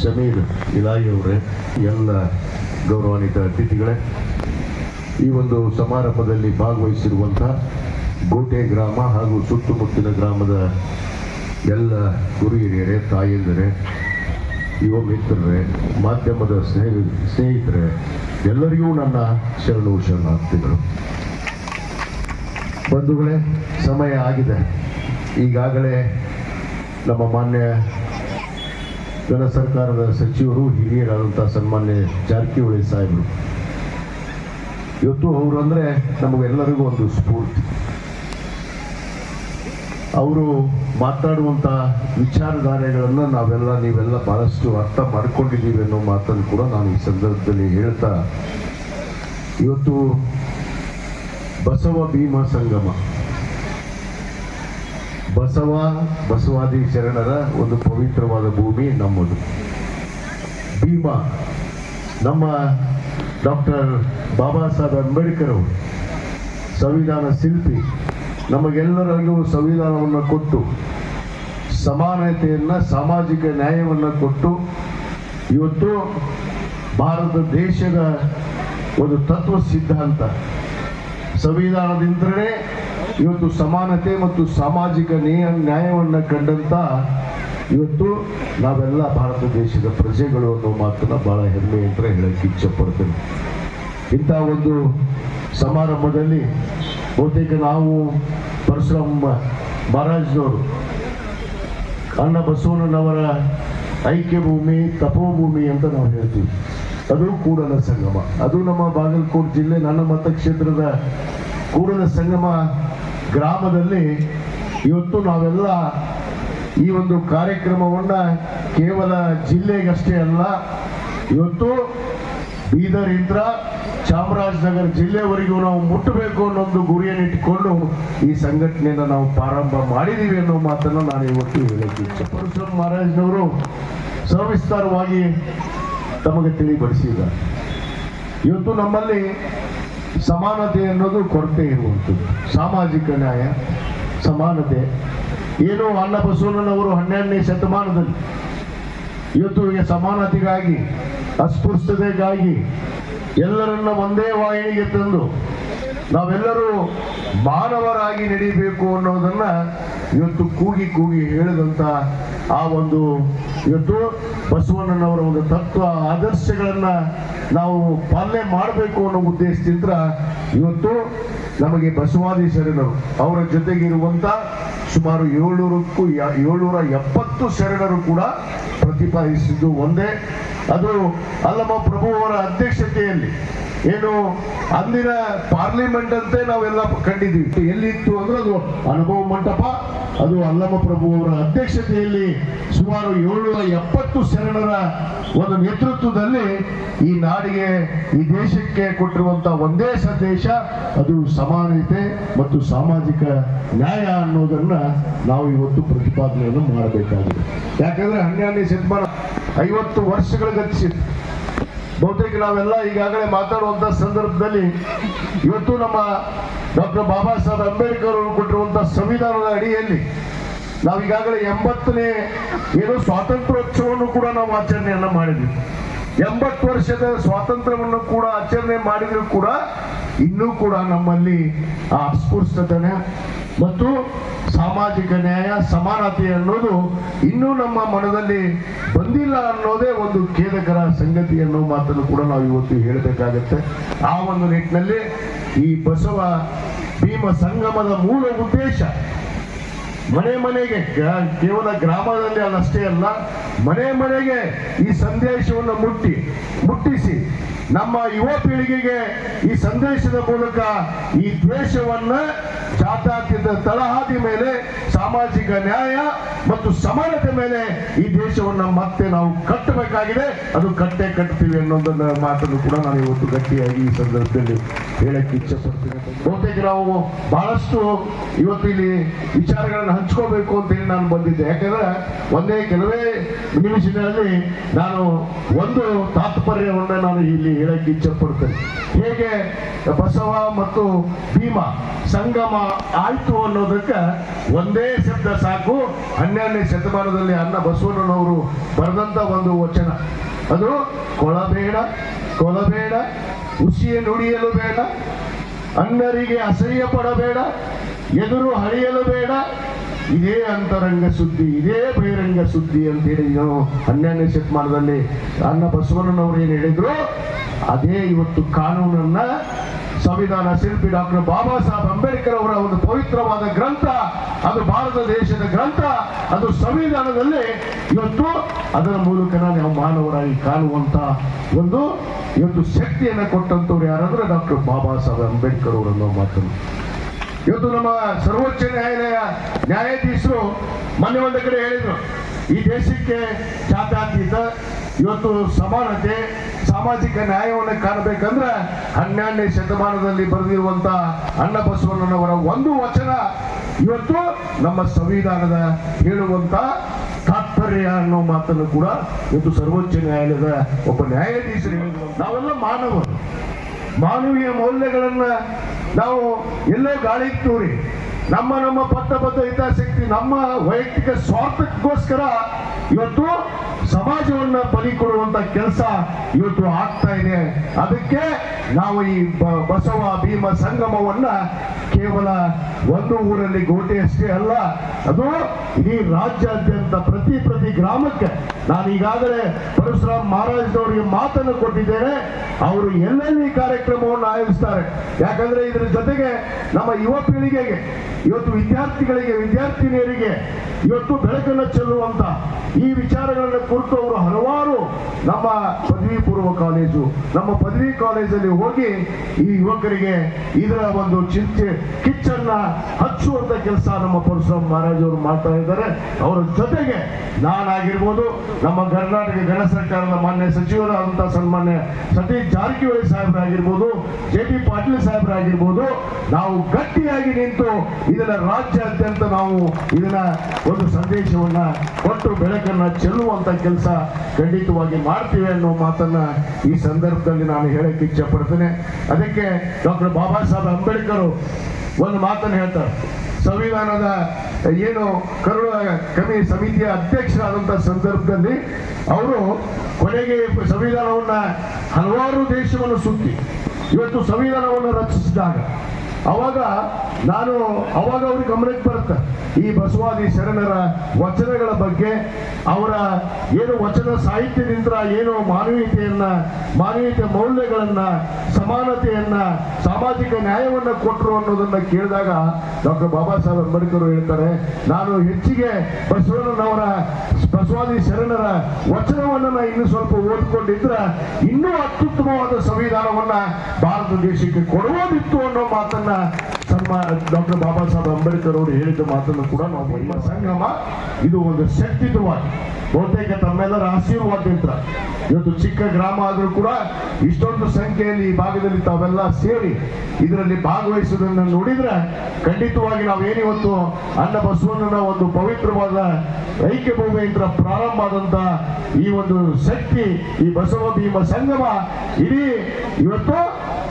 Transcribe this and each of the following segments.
ಸಮೀರ್ ಇಲಾಯಿ ಅವರೇ, ಎಲ್ಲ ಗೌರವಾನ್ವಿತ ಅತಿಥಿಗಳೇ, ಈ ಒಂದು ಸಮಾರಂಭದಲ್ಲಿ ಭಾಗವಹಿಸಿರುವಂಥ ಗೋಟೆ ಗ್ರಾಮ ಹಾಗೂ ಸುತ್ತಮುತ್ತಲಿನ ಗ್ರಾಮದ ಎಲ್ಲ ಗುರು ಹಿರಿಯರೇ, ತಾಯಂದಿರೇ, ಯುವ ಮಿತ್ರರೇ, ಮಾಧ್ಯಮದ ಸ್ನೇಹಿತರೇ, ಎಲ್ಲರಿಗೂ ನನ್ನ ಶರಣಾರ್ಥಿಗಳು. ಬಂಧುಗಳೇ, ಸಮಯ ಆಗಿದೆ. ಈಗಾಗಲೇ ನಮ್ಮ ಮಾನ್ಯ ಜನ ಸರ್ಕಾರದ ಸಚಿವರು, ಹಿರಿಯರಾದಂಥ ಸನ್ಮಾನ್ಯ ಜಾರಕಿಹೊಳಿ ಸಾಹೇಬರು, ಇವತ್ತು ಅವರು ಅಂದರೆ ನಮಗೆಲ್ಲರಿಗೂ ಒಂದು ಸ್ಫೂರ್ತಿ. ಅವರು ಮಾತಾಡುವಂಥ ವಿಚಾರಧಾರೆಗಳನ್ನು ನೀವೆಲ್ಲ ಬಹಳಷ್ಟು ಅರ್ಥ ಮಾಡ್ಕೊಂಡಿದ್ದೀವಿ ಅನ್ನೋ ಮಾತನ್ನು ಕೂಡ ನಾನು ಈ ಸಂದರ್ಭದಲ್ಲಿ ಹೇಳ್ತಾ, ಇವತ್ತು ಬಸವ ಭೀಮ ಸಂಗಮ, ಬಸವಾದಿ ಶರಣರ ಒಂದು ಪವಿತ್ರವಾದ ಭೂಮಿ ನಮ್ಮದು. ಭೀಮ ನಮ್ಮ ಡಾಕ್ಟರ್ ಬಾಬಾ ಸಾಹೇಬ್ ಅಂಬೇಡ್ಕರ್ ಅವರು, ಸಂವಿಧಾನ ಶಿಲ್ಪಿ, ನಮಗೆಲ್ಲರಿಗೂ ಸಂವಿಧಾನವನ್ನು ಕೊಟ್ಟು ಸಮಾನತೆಯನ್ನು, ಸಾಮಾಜಿಕ ನ್ಯಾಯವನ್ನು ಕೊಟ್ಟು ಇವತ್ತು ಭಾರತ ದೇಶದ ಒಂದು ತತ್ವ ಸಿದ್ಧಾಂತ ಸಂವಿಧಾನದಿಂದಲೇ ಇವತ್ತು ಸಮಾನತೆ ಮತ್ತು ಸಾಮಾಜಿಕ ನ್ಯಾಯವನ್ನು ಕಂಡಂತ ಇವತ್ತು ನಾವೆಲ್ಲ ಭಾರತ ದೇಶದ ಪ್ರಜೆಗಳು ಅನ್ನೋ ಮಾತನ್ನ ಬಹಳ ಹೆಮ್ಮೆಯಿಂದ ಹೇಳಕ್ಕೆ ಇಚ್ಛೆ ಪಡ್ತೇನೆ. ಇಂಥ ಒಂದು ಸಮಾರಂಭದಲ್ಲಿ ಬಹುತೇಕ ನಾವು ಪರಶುರಾಮ ಮಹಾರಾಜ್ನವರು, ಅಣ್ಣ ಬಸವಣ್ಣನವರ ಐಕ್ಯ ಭೂಮಿ, ತಪೋಭೂಮಿ ಅಂತ ನಾವು ಹೇಳ್ತೀವಿ. ಅದು ಕೂಡಲ ಸಂಗಮ, ಅದು ನಮ್ಮ ಬಾಗಲಕೋಟೆ ಜಿಲ್ಲೆ, ನನ್ನ ಮತಕ್ಷೇತ್ರದ ಕೂಡಲ ಸಂಗಮ ಗ್ರಾಮದಲ್ಲಿ ಇವತ್ತು ನಾವೆಲ್ಲ ಈ ಒಂದು ಕಾರ್ಯಕ್ರಮವನ್ನ ಕೇವಲ ಜಿಲ್ಲೆಗಷ್ಟೇ ಅಲ್ಲ, ಇವತ್ತು ಬೀದರಿಂದ ಚಾಮರಾಜನಗರ ಜಿಲ್ಲೆವರೆಗೂ ನಾವು ಮುಟ್ಟಬೇಕು ಅನ್ನೋದು ಗುರಿಯನ್ನು ಇಟ್ಟುಕೊಂಡು ಈ ಸಂಘಟನೆಯನ್ನು ನಾವು ಪ್ರಾರಂಭ ಮಾಡಿದ್ದೀವಿ ಅನ್ನೋ ಮಾತನ್ನು ನಾನು ಇವತ್ತು ಹೇಳಕ್ಕೆ ಇಚ್ಛೆ. ಪರಶುರಾಮ ಮಹಾರಾಜ್ನವರು ಸವಿಸ್ತಾರವಾಗಿ ತಮಗೆ ತಿಳಿಪಡಿಸಿದ್ದಾರೆ. ಇವತ್ತು ನಮ್ಮಲ್ಲಿ ಸಮಾನತೆ ಅನ್ನೋದು ಕೊರತೆ ಇರುವಂಥದ್ದು, ಸಾಮಾಜಿಕ ನ್ಯಾಯ, ಸಮಾನತೆ ಏನು ಅಣ್ಣ ಬಸವಣ್ಣನವರು 12ನೇ ಶತಮಾನದಲ್ಲಿ ಇವತ್ತು ಸಮಾನತೆಗಾಗಿ, ಅಸ್ಪೃಶ್ಯತೆಗಾಗಿ ಎಲ್ಲರನ್ನ ಒಂದೇ ವಾಹಿನಿಗೆ ತಂದು ನಾವೆಲ್ಲರೂ ಮಾನವರಾಗಿ ನಡೀಬೇಕು ಅನ್ನೋದನ್ನ ಇವತ್ತು ಕೂಗಿ ಹೇಳಿದಂಥ ಆ ಒಂದು ಇವತ್ತು ಬಸವಣ್ಣನವರ ಒಂದು ತತ್ವ ಆದರ್ಶಗಳನ್ನ ನಾವು ಪಾಲನೆ ಮಾಡಬೇಕು ಅನ್ನೋ ಉದ್ದೇಶದಿಂದ ಇವತ್ತು ನಮಗೆ ಬಸವಾದಿ ಶರಣರು ಅವರ ಜೊತೆಗಿರುವಂಥ ಸುಮಾರು 770 ಶರಣರು ಕೂಡ ಪ್ರತಿಪಾದಿಸಿದ್ದು ಒಂದೇ. ಅದು ಅಲ್ಲಮ ಪ್ರಭು ಅವರ ಅಧ್ಯಕ್ಷತೆಯಲ್ಲಿ, ಏನು ಅಂದಿನ ಪಾರ್ಲಿಮೆಂಟ್ ಅಂತೆ ನಾವೆಲ್ಲ ಕಂಡಿದ್ದೀವಿ. ಎಲ್ಲಿತ್ತು ಅಂದ್ರೆ ಅದು ಅನುಭವ ಮಂಟಪ, ಅದು ಅಲ್ಲಮ ಪ್ರಭು ಅವರ ಅಧ್ಯಕ್ಷತೆಯಲ್ಲಿ ಸುಮಾರು 770 ಶರಣರ ಒಂದು ನೇತೃತ್ವದಲ್ಲಿ ಈ ನಾಡಿಗೆ, ಈ ದೇಶಕ್ಕೆ ಕೊಟ್ಟಿರುವಂತ ಒಂದೇ ಸಂದೇಶ, ಅದು ಸಮಾನತೆ ಮತ್ತು ಸಾಮಾಜಿಕ ನ್ಯಾಯ ಅನ್ನೋದನ್ನ ನಾವು ಇವತ್ತು ಪ್ರತಿಪಾದನೆಯನ್ನು ಮಾಡಬೇಕಾಗಿದೆ. ಯಾಕಂದ್ರೆ 12ನೇ ಶತಮಾನ 50 ವರ್ಷಗಳು ಗತಿಸಿತ್ತು. ಬಹುತೇಕ ನಾವೆಲ್ಲ ಈಗಾಗಲೇ ಮಾತಾಡುವಂತ ಸಂದರ್ಭದಲ್ಲಿ ಇವತ್ತು ನಮ್ಮ ಡಾಕ್ಟರ್ ಬಾಬಾ ಸಾಹೇಬ್ ಅಂಬೇಡ್ಕರ್ ಅವರು ಕೊಟ್ಟಿರುವಂತಹ ಸಂವಿಧಾನದ ಅಡಿಯಲ್ಲಿ ನಾವು ಈಗಾಗಲೇ 80ನೇ ಸ್ವಾತಂತ್ರ್ಯೋತ್ಸವವನ್ನು ಕೂಡ ನಾವು ಆಚರಣೆಯನ್ನ ಮಾಡಿದ್ವಿ. 80 ವರ್ಷದ ಸ್ವಾತಂತ್ರ್ಯವನ್ನು ಕೂಡ ಆಚರಣೆ ಮಾಡಿದ್ರು ಕೂಡ ಇನ್ನೂ ಕೂಡ ನಮ್ಮಲ್ಲಿ ಆ ಅಸ್ಪೃಶ್ಯತೆ ಮತ್ತು ಸಾಮಾಜಿಕ ನ್ಯಾಯ, ಸಮಾನತೆ ಅನ್ನೋದು ಇನ್ನೂ ನಮ್ಮ ಮನದಲ್ಲಿ ಬಂದಿಲ್ಲ ಅನ್ನೋದೇ ಒಂದು ಖೇದಕರ ಸಂಗತಿ ಅನ್ನೋ ಮಾತನ್ನು ಕೂಡ ನಾವು ಇವತ್ತು ಹೇಳಬೇಕಾಗತ್ತೆ. ಆ ಒಂದು ನಿಟ್ಟಿನಲ್ಲಿ ಈ ಬಸವ ಭೀಮ ಸಂಗಮದ ಮೂಲ ಉದ್ದೇಶ ಮನೆಗೆ ಕೇವಲ ಗ್ರಾಮದಲ್ಲಿ ಅಷ್ಟೇ ಅಲ್ಲ, ಮನೆಗೆ ಈ ಸಂದೇಶವನ್ನು ಮುಟ್ಟಿಸಿ ನಮ್ಮ ಯುವ ಪೀಳಿಗೆಗೆ ಈ ಸಂದೇಶದ ಮೂಲಕ ಈ ದ್ವೇಷವನ್ನ, ಜಾತ್ಯತೀತ ತಳಹದಿ ಮೇಲೆ ಸಾಮಾಜಿಕ ನ್ಯಾಯ ಮತ್ತು ಸಮಾನತೆ ಮೇಲೆ ಈ ದೇಶವನ್ನ ಮತ್ತೆ ನಾವು ಕಟ್ಟಬೇಕಾಗಿದೆ. ಅದು ಕಟ್ತೀವಿ ಅನ್ನೋದನ್ನ ಮಾತನ್ನು ಕೂಡ ನಾನು ಇವತ್ತು ಗಟ್ಟಿಯಾಗಿ ಈ ಸಂದರ್ಭದಲ್ಲಿ ಹೇಳಕ್ಕೆ ಇಚ್ಛೆ ಪಡ್ತೀನಿ. ಬಹುತೇಕ ನಾವು ಬಹಳಷ್ಟು ಇವತ್ತು ಇಲ್ಲಿ ವಿಚಾರಗಳನ್ನು ಹಂಚ್ಕೋಬೇಕು ಅಂತೇಳಿ ನಾನು ಬಂದಿದ್ದೆ. ಯಾಕಂದ್ರೆ ಕೆಲವೇ ನಿಮಿಷಗಳಲ್ಲಿ ನಾನು ಒಂದು ತಾತ್ಪರ್ಯವನ್ನು ನಾನು ಇಲ್ಲಿ ಹೇಳಕ್ಕೆ ಇಚ್ಛೆ ಪಡ್ತೇನೆ. ಹೇಗೆ ಬಸವ ಮತ್ತು ಭೀಮ ಸಂಗಮ ಆಯ್ತು ಅನ್ನೋದಕ್ಕೆ ಒಂದೇ ಶಬ್ದ ಸಾಕು. 12ನೇ ಶತಮಾನದಲ್ಲಿ ಅಣ್ಣ ಬಸವಣ್ಣನವರು ಬರೆದಂತ ಒಂದು ವಚನ, ಅದು ಕೊಳಬೇಡ ಕೊಲಬೇಡ, ಹುಸಿಯ ನುಡಿಯಲು ಬೇಡ, ಅಣ್ಣರಿಗೆ ಅಸಹ್ಯ ಪಡಬೇಡ, ಎದುರು ಹಳಿಯಲು ಬೇಡ, ಇದೇ ಅಂತರಂಗ ಸುದ್ದಿ, ಇದೇ ಬಹಿರಂಗ ಸುದ್ದಿ ಅಂತೇಳಿ ನಾವು 12ನೇ ಶತಮಾನದಲ್ಲಿ ಅಣ್ಣ ಬಸವಣ್ಣನವರು ಏನು ಹೇಳಿದ್ರು, ಅದೇ ಇವತ್ತು ಕಾನೂನನ್ನ ಸಂವಿಧಾನ ಶಿಲ್ಪಿ ಡಾಕ್ಟರ್ ಬಾಬಾ ಸಾಹೇಬ್ ಅಂಬೇಡ್ಕರ್ ಅವರ ಒಂದು ಪವಿತ್ರವಾದ ಗ್ರಂಥ, ಅದು ಭಾರತ ದೇಶದ ಗ್ರಂಥ, ಅದು ಸಂವಿಧಾನದಲ್ಲಿ ಇವತ್ತು ಅದರ ಮೂಲಕ ನಾವು ಮಾನವರಾಗಿ ಕಾಣುವಂತ ಒಂದು ಇವತ್ತು ಶಕ್ತಿಯನ್ನು ಕೊಟ್ಟಂತವ್ರು ಯಾರಾದ್ರೆ ಡಾಕ್ಟರ್ ಬಾಬಾ ಸಾಹೇಬ್ ಅಂಬೇಡ್ಕರ್ ಅವರನ್ನು ಮಾತನ್ನು. ಇವತ್ತು ನಮ್ಮ ಸರ್ವೋಚ್ಚ ನ್ಯಾಯಾಲಯ ನ್ಯಾಯಾಧೀಶರು ಮೊನ್ನೆ ಒಂದು ಕಡೆ ಹೇಳಿದ್ರು, ಈ ದೇಶಕ್ಕೆ ಜಾತ್ಯತೀತ ಇವತ್ತು ಸಮಾನತೆ ಸಾಮಾಜಿಕ ನ್ಯಾಯವನ್ನು ಕಾಣಬೇಕಂದ್ರೆ 12ನೇ ಶತಮಾನದಲ್ಲಿ ಬರೆದಿರುವಂತ ಅಣ್ಣ ಬಸವಣ್ಣನವರ ಒಂದು ವಚನ ಇವತ್ತು ನಮ್ಮ ಸಂವಿಧಾನದ ಹೇಳುವಂತ ತಾತ್ಪರ್ಯ ಅನ್ನೋ ಮಾತನ್ನು ಕೂಡ ಇವತ್ತು ಸರ್ವೋಚ್ಚ ನ್ಯಾಯಾಲಯದ ಒಬ್ಬ ನ್ಯಾಯಾಧೀಶರು ಹೇಳಿದ್ರು. ನಾವೆಲ್ಲ ಮಾನವರು, ಮಾನವೀಯ ಮೌಲ್ಯಗಳನ್ನ ನಾವು ಎಲ್ಲೋ ಗಾಳಿಗೆ ತೂರಿ ನಮ್ಮ ಪಟ್ಟಬದ್ಧ ಹಿತಾಸಕ್ತಿ, ನಮ್ಮ ವೈಯಕ್ತಿಕ ಸ್ವಾರ್ಥಕ್ಕೋಸ್ಕರ ಇವತ್ತು ಸಮಾಜವನ್ನ ಬಲಿ ಕೊಡುವಂತ ಕೆಲಸ ಇವತ್ತು ಆಗ್ತಾ ಇದೆ. ಅದಕ್ಕೆ ನಾವು ಈ ಬಸವ ಭೀಮ ಸಂಗಮವನ್ನ ಕೇವಲ ಒಂದು ಊರಲ್ಲಿ ಗೋಟೆ ಅಷ್ಟೇ ಅಲ್ಲ, ಅದು ಇಡೀ ರಾಜ್ಯಾದ್ಯಂತ ಪ್ರತಿ ಗ್ರಾಮಕ್ಕೆ ನಾನು ಈಗಾಗಲೇ ಪರಶುರಾಮ್ ಮಹಾರಾಜರವರಿಗೆ ಮಾತನ್ನು ಕೊಟ್ಟಿದ್ದೇನೆ. ಅವರು ಎಲ್ಲೆಲ್ಲಿ ಕಾರ್ಯಕ್ರಮವನ್ನು ಆಯೋಜಿಸ್ತಾರೆ. ಯಾಕಂದ್ರೆ ಇದರ ಜೊತೆಗೆ ನಮ್ಮ ಯುವ ಪೀಳಿಗೆಗೆ, ಇವತ್ತು ವಿದ್ಯಾರ್ಥಿಗಳಿಗೆ, ವಿದ್ಯಾರ್ಥಿನಿಯರಿಗೆ ಇವತ್ತು ಬೆಳಕನ್ನು ಚೆಲ್ಲುವಂತ ಈ ವಿಚಾರಗಳನ್ನು ಕುರಿತು ಅವರು ಹಲವಾರು ನಮ್ಮ ಪದವಿ ಪೂರ್ವ ಕಾಲೇಜು, ನಮ್ಮ ಪದವಿ ಕಾಲೇಜಲ್ಲಿ ಹೋಗಿ ಈ ಯುವಕರಿಗೆ ಇದರ ಒಂದು ಕಿಚ್ಚನ್ನ ಹಚ್ಚುವಂತ ಕೆಲಸ ನಮ್ಮ ಪರಶುರಾಮ್ ಮಹಾರಾಜ್ ಅವರು ಮಾಡ್ತಾ ಇದ್ದಾರೆ. ಅವರ ಜೊತೆಗೆ ನಾನಾಗಿರ್ಬೋದು, ನಮ್ಮ ಕರ್ನಾಟಕ ಗಣ ಸರ್ಕಾರದ ಮಾನ್ಯ ಸಚಿವರಾದಂತಹ ಸನ್ಮಾನ್ಯ ಸತೀಶ್ ಜಾರಕಿಹೊಳಿ ಸಾಹೇಬರಾಗಿರ್ಬೋದು, JT ಪಾಟೀಲ್ ಸಾಹೇಬರಾಗಿರ್ಬೋದು, ನಾವು ಗಟ್ಟಿಯಾಗಿ ನಿಂತು ಇದನ್ನ ರಾಜ್ಯಾದ್ಯಂತ ನಾವು ಇದನ್ನ ಒಂದು ಸಂದೇಶವನ್ನ ಕೊಟ್ಟು ಬೆಳಕನ್ನ ಚೆಲ್ಲುವಂತ ಕೆಲಸ ಖಂಡಿತವಾಗಿ ಮಾಡ್ತೀವಿ ಅನ್ನೋ ಮಾತನ್ನ ಈ ಸಂದರ್ಭದಲ್ಲಿ ನಾನು ಹೇಳಕ್ಕೆ ಇಚ್ಛೆ ಪಡ್ತೇನೆ. ಅದಕ್ಕೆ ಡಾಕ್ಟರ್ ಬಾಬಾ ಸಾಹೇಬ್ ಅಂಬೇಡ್ಕರ್ ಒಂದು ಮಾತನ್ನು ಹೇಳ್ತಾರೆ. ಸಂವಿಧಾನದ ಏನು ಕರಡು ಸಮಿತಿಯ ಅಧ್ಯಕ್ಷರಾದಂತಹ ಸಂದರ್ಭದಲ್ಲಿ ಅವರು ಕೊನೆಗೆ ಸಂವಿಧಾನವನ್ನ ಹಲವಾರು ದೇಶವನ್ನು ಸುತ್ತಿ ಇವತ್ತು ಸಂವಿಧಾನವನ್ನು ರಚಿಸಿದಾಗ ಅವಾಗ ಅವ್ರಿಗೆ ಗಮನಕ್ಕೆ ಬರುತ್ತೆ ಈ ಬಸವಾದಿ ಶರಣರ ವಚನಗಳ ಬಗ್ಗೆ, ಅವರ ಏನು ವಚನ ಸಾಹಿತ್ಯದಿಂದ ಏನು ಮಾನವೀಯತೆ ಮೌಲ್ಯಗಳನ್ನ, ಸಮಾನತೆಯನ್ನ, ಸಾಮಾಜಿಕ ನ್ಯಾಯವನ್ನ ಕೊಟ್ಟರು ಅನ್ನೋದನ್ನ ಕೇಳಿದಾಗ ಡಾಕ್ಟರ್ ಬಾಬಾ ಸಾಹೇಬ್ ಅಂಬೇಡ್ಕರ್ ಹೇಳ್ತಾರೆ, ನಾನು ಹೆಚ್ಚಿಗೆ ಬಸವಾದಿ ಶರಣರ ವಚನವನ್ನ ಇನ್ನು ಸ್ವಲ್ಪ ಓದ್ಕೊಂಡಿದ್ರೆ ಇನ್ನೂ ಅತ್ಯುತ್ತಮವಾದ ಸಂವಿಧಾನವನ್ನ ಭಾರತ ದೇಶಕ್ಕೆ ಕೊಡುವುದಿತ್ತು ಅನ್ನೋ ಮಾತನ್ನ ಡಾಕ್ಟರ್ ಬಾಬಾ ಸಾಹೇಬ್ ಅಂಬೇಡ್ಕರ್ ಅವರು ಹೇಳಿದ ಮಾತನ್ನು ಕೂಡ ನಾವು ನಿಮ್ಮ ಸಂಗಮ ಇದು ಒಂದು ಶಕ್ತಿಯುತವಾಗಿ ಬಹುತೇಕ ತಮ್ಮೆಲ್ಲರ ಆಶೀರ್ವಾದದಿಂದ ಇವತ್ತು ಚಿಕ್ಕ ಗ್ರಾಮ ಆದರೂ ಕೂಡ ಇಷ್ಟೊಂದು ಸಂಖ್ಯೆಯಲ್ಲಿ ಈ ಭಾಗದಲ್ಲಿ ತಾವೆಲ್ಲ ಸೇರಿ ಇದರಲ್ಲಿ ಭಾಗವಹಿಸುವುದನ್ನು ನೋಡಿದ್ರೆ ಖಂಡಿತವಾಗಿ ನಾವೇನಿವತ್ತು ಅಣ್ಣ ಬಸವಣ್ಣನ ಒಂದು ಪವಿತ್ರವಾದ ಐಕ್ಯ ಭೂಮಿಯಿಂದ ಪ್ರಾರಂಭ ಆದಂತ ಈ ಒಂದು ಶಕ್ತಿ, ಈ ಬಸವ ಭೀಮ ಸಂಗಮ ಇಡೀ ಇವತ್ತು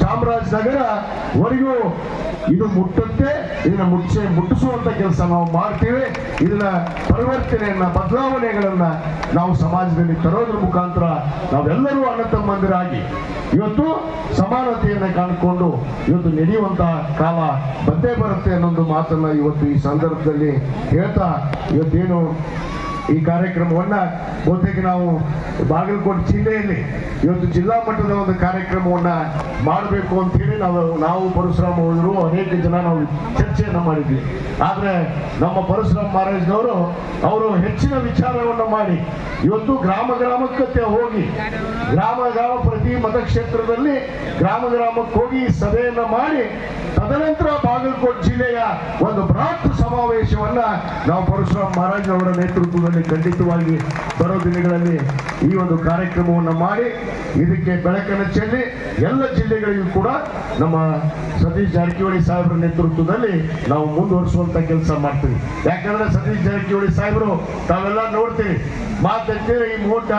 ಚಾಮರಾಜನಗರವರೆಗೂ ಇದು ಮುಟ್ಟುತ್ತೆ. ಇದನ್ನ ಮುಟ್ಟಿಸುವಂತ ಕೆಲಸ ನಾವು ಮಾಡ್ತೀವಿ. ಇದನ್ನ ಪರಿವರ್ತನೆಯನ್ನ, ಬದಲಾವಣೆಗಳನ್ನ ನಾವು ಸಮಾಜದಲ್ಲಿ ತರೋದ್ರ ಮುಖಾಂತರ ನಾವೆಲ್ಲರೂ ಅಣ್ಣ ತಮ್ಮಂದಿರಾಗಿ ಇವತ್ತು ಸಮಾನತೆಯನ್ನ ಕಾಣಿಕೊಂಡು ಇವತ್ತು ನಡೆಯುವಂತಹ ಕಾಲ ಬಂದೇ ಬರುತ್ತೆ ಅನ್ನೊಂದು ಮಾತನ್ನ ಇವತ್ತು ಈ ಸಂದರ್ಭದಲ್ಲಿ ಹೇಳ್ತಾ, ಇವತ್ತೇನು ಈ ಕಾರ್ಯಕ್ರಮವನ್ನ ಬಹುತೇಕ ನಾವು ಬಾಗಲಕೋಟೆ ಜಿಲ್ಲೆಯಲ್ಲಿ ಇವತ್ತು ಜಿಲ್ಲಾ ಮಟ್ಟದ ಒಂದು ಕಾರ್ಯಕ್ರಮವನ್ನ ಮಾಡಬೇಕು ಅಂತ ಹೇಳಿ ನಾವು ಪರಶುರಾಮ್ ಅವರು ಅನೇಕ ಜನ ನಾವು ಚರ್ಚೆಯನ್ನ ಮಾಡಿದ್ವಿ. ಆದ್ರೆ ನಮ್ಮ ಪರಶುರಾಮ್ ಮಹಾರಾಜ್ನವರು ಅವರು ಹೆಚ್ಚಿನ ವಿಚಾರವನ್ನ ಮಾಡಿ ಇವತ್ತು ಗ್ರಾಮಕ್ಕೆ ಹೋಗಿ ಗ್ರಾಮ ಪ್ರತಿ ಮತಕ್ಷೇತ್ರದಲ್ಲಿ ಗ್ರಾಮಕ್ಕೆ ಹೋಗಿ ಸಭೆಯನ್ನ ಮಾಡಿ ತದನಂತರ ಬಾಗಲಕೋಟೆ ಜಿಲ್ಲೆಯ ಒಂದು ಬೃಹತ್ ಸಮಾವೇಶವನ್ನ ನಾವು ಪರಶುರಾಮ್ ಮಹಾರಾಜ್ನವರ ನೇತೃತ್ವದಲ್ಲಿ ಸಂದರ್ಭದಲ್ಲಿ ಖಂಡಿತವಾಗಿ ಬರೋ ದಿನಗಳಲ್ಲಿ ಈ ಒಂದು ಕಾರ್ಯಕ್ರಮವನ್ನು ಮಾಡಿ ಇದಕ್ಕೆ ಬೆಳಕನ್ನು ಚೆಲ್ಲಿ ಎಲ್ಲ ಜಿಲ್ಲೆಗಳಿಗೂ ಕೂಡ ನಮ್ಮ ಸತೀಶ್ ಜಾರಕಿಹೊಳಿ ಸಾಹೇಬರ ನೇತೃತ್ವದಲ್ಲಿ ನಾವು ಮುಂದುವರಿಸುವಂತ ಕೆಲಸ ಮಾಡ್ತೀವಿ. ಯಾಕಂದ್ರೆ ಸತೀಶ್ ಜಾರಕಿಹೊಳಿ ಸಾಹೇಬರು ತಾವೆಲ್ಲ ನೋಡ್ತೀವಿ ಮಾತಾಡ್ತೀವಿ, ಈ ಮೂಢ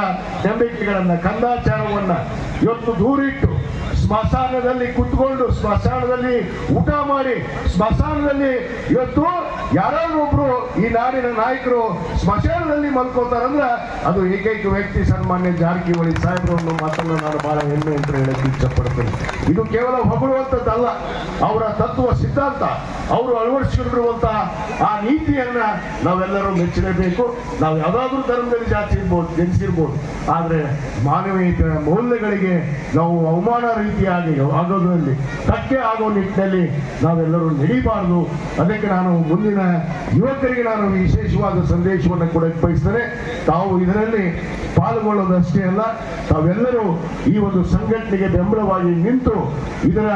ನಂಬಿಕೆಗಳನ್ನ ಕಂದಾಚಾರವನ್ನ ಇವತ್ತು ದೂರಿಟ್ಟು ಸ್ಮಶಾನದಲ್ಲಿ ಕುತ್ಕೊಂಡು ಸ್ಮಶಾನದಲ್ಲಿ ಊಟ ಮಾಡಿ ಸ್ಮಶಾನದಲ್ಲಿ ಇವತ್ತು ಯಾರಾದ್ರೂ ಒಬ್ರು ಈ ನಾಡಿನ ನಾಯಕರು ಸ್ಮಶಾನದಲ್ಲಿ ಮಲ್ಕೋತಾರಂದ್ರ ಅದು ಏಕೈಕ ವ್ಯಕ್ತಿ ಸನ್ಮಾನ್ಯ ಜಾರಕಿಹೊಳಿ ಸಾಹೇಬರು ಅನ್ನೋ ಮಾತನ್ನು ನಾನು ಬಹಳ ಹೆಮ್ಮೆ ಅಂತ ಹೇಳಕ್ಕೆ ಇಷ್ಟಪಡ್ತೇನೆ. ಇದು ಕೇವಲ ಹೊಗಳುವಂಥದ್ದಲ್ಲ, ಅವರ ತತ್ವ ಸಿದ್ಧಾಂತ, ಅವರು ಅಳವಡಿಸಿಕೊಂಡಿರುವಂತಹ ಆ ನೀತಿಯನ್ನ ನಾವೆಲ್ಲರೂ ಮೆಚ್ಚಲೇಬೇಕು. ನಾವು ಯಾವ್ದಾದ್ರೂ ಧರ್ಮದಲ್ಲಿ ಜಾತಿ ಇರ್ಬೋದು, ಜನಿಸಿರ್ಬೋದು, ಆದ್ರೆ ಮಾನವೀಯತೆಯ ಮೌಲ್ಯಗಳಿಗೆ ನಾವು ಅವಮಾನ ರೀತಿಯಾಗಿ ಆಗೋದ್ರಲ್ಲಿ ಧಕ್ಕೆ ಆಗೋ ನಿಟ್ಟಿನಲ್ಲಿ ನಾವೆಲ್ಲರೂ ನಡೀಬಾರದು. ಅದಕ್ಕೆ ನಾನು ಮುಂದಿನ ಯುವಕರಿಗೆ ನಾನು ವಿಶೇಷವಾದ ಸಂದೇಶವನ್ನು ಕೊಡಕ್ಕೆ ಬಯಸ್ತೇನೆ. ತಾವು ಇದರಲ್ಲಿ ಪಾಲ್ಗೊಳ್ಳೋದಷ್ಟೇ ಅಲ್ಲ, ತಾವೆಲ್ಲರೂ ಈ ಒಂದು ಸಂಘಟನೆಗೆ ಬೆಂಬಲವಾಗಿ ನಿಂತು ಇದರ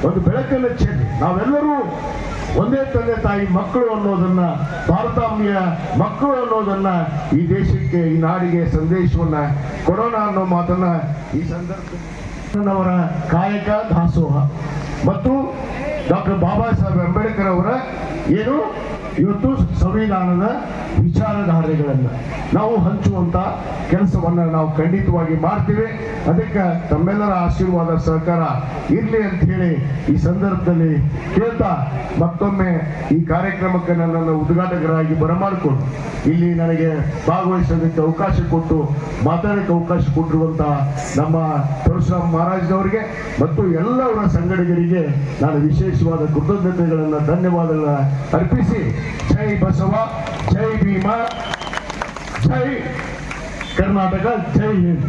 ಒಂದು ಬೆಳಕನ್ನು ಚೆಲ್ಲಿ ನಾವೆಲ್ಲರೂ ಒಂದೇ ತಂದೆ ತಾಯಿ ಮಕ್ಕಳು ಅನ್ನೋದನ್ನ, ಭಾರತಾಂಬೆಯ ಮಕ್ಕಳು ಅನ್ನೋದನ್ನ ಈ ದೇಶಕ್ಕೆ ಈ ನಾಡಿಗೆ ಸಂದೇಶವನ್ನ ಕೊಡೋಣ ಅನ್ನೋ ಮಾತನ್ನ ಈ ಸಂದರ್ಭದಲ್ಲಿ ಅವರ ಕಾಯಕ ದಾಸೋಹ ಮತ್ತು ಡಾಕ್ಟರ್ ಬಾಬಾ ಸಾಹೇಬ್ ಅಂಬೇಡ್ಕರ್ ಅವರ ಏನು ಇವತ್ತು ಸಂವಿಧಾನದ ವಿಚಾರಧಾರೆಗಳನ್ನ ನಾವು ಹಂಚುವಂತ ಕೆಲಸವನ್ನ ನಾವು ಖಂಡಿತವಾಗಿ ಮಾಡ್ತೀವಿ. ಅದಕ್ಕೆ ತಮ್ಮೆಲ್ಲರ ಆಶೀರ್ವಾದ ಸಹಕಾರ ಇರಲಿ ಅಂತ ಹೇಳಿ ಈ ಸಂದರ್ಭದಲ್ಲಿ ಕೇಳ್ತಾ ಮತ್ತೊಮ್ಮೆ ಈ ಕಾರ್ಯಕ್ರಮಕ್ಕೆ ನನ್ನನ್ನು ಉದ್ಘಾಟಕರಾಗಿ ಬರಮಾಡಿಕೊಂಡು ಇಲ್ಲಿ ನನಗೆ ಭಾಗವಹಿಸೋದಕ್ಕೆ ಅವಕಾಶ ಕೊಟ್ಟು ಮಾತಾಡೋಕ್ಕೆ ಅವಕಾಶ ಕೊಟ್ಟಿರುವಂತಹ ನಮ್ಮ ಪರಶುರಾಮ್ ಮಹಾರಾಜ್ನವರಿಗೆ ಮತ್ತು ಎಲ್ಲವರ ಸಂಘಟಕರಿಗೆ ನಾನು ವಿಶೇಷವಾದ ಕೃತಜ್ಞತೆಗಳನ್ನು ಧನ್ಯವಾದಗಳನ್ನ ಅರ್ಪಿಸಿ ಜೈ ಬಸವ, ಜೈ ಭೀಮ, ಜೈ ಕರ್ನಾಟಕ, ಜೈ ಹಿಂದ್.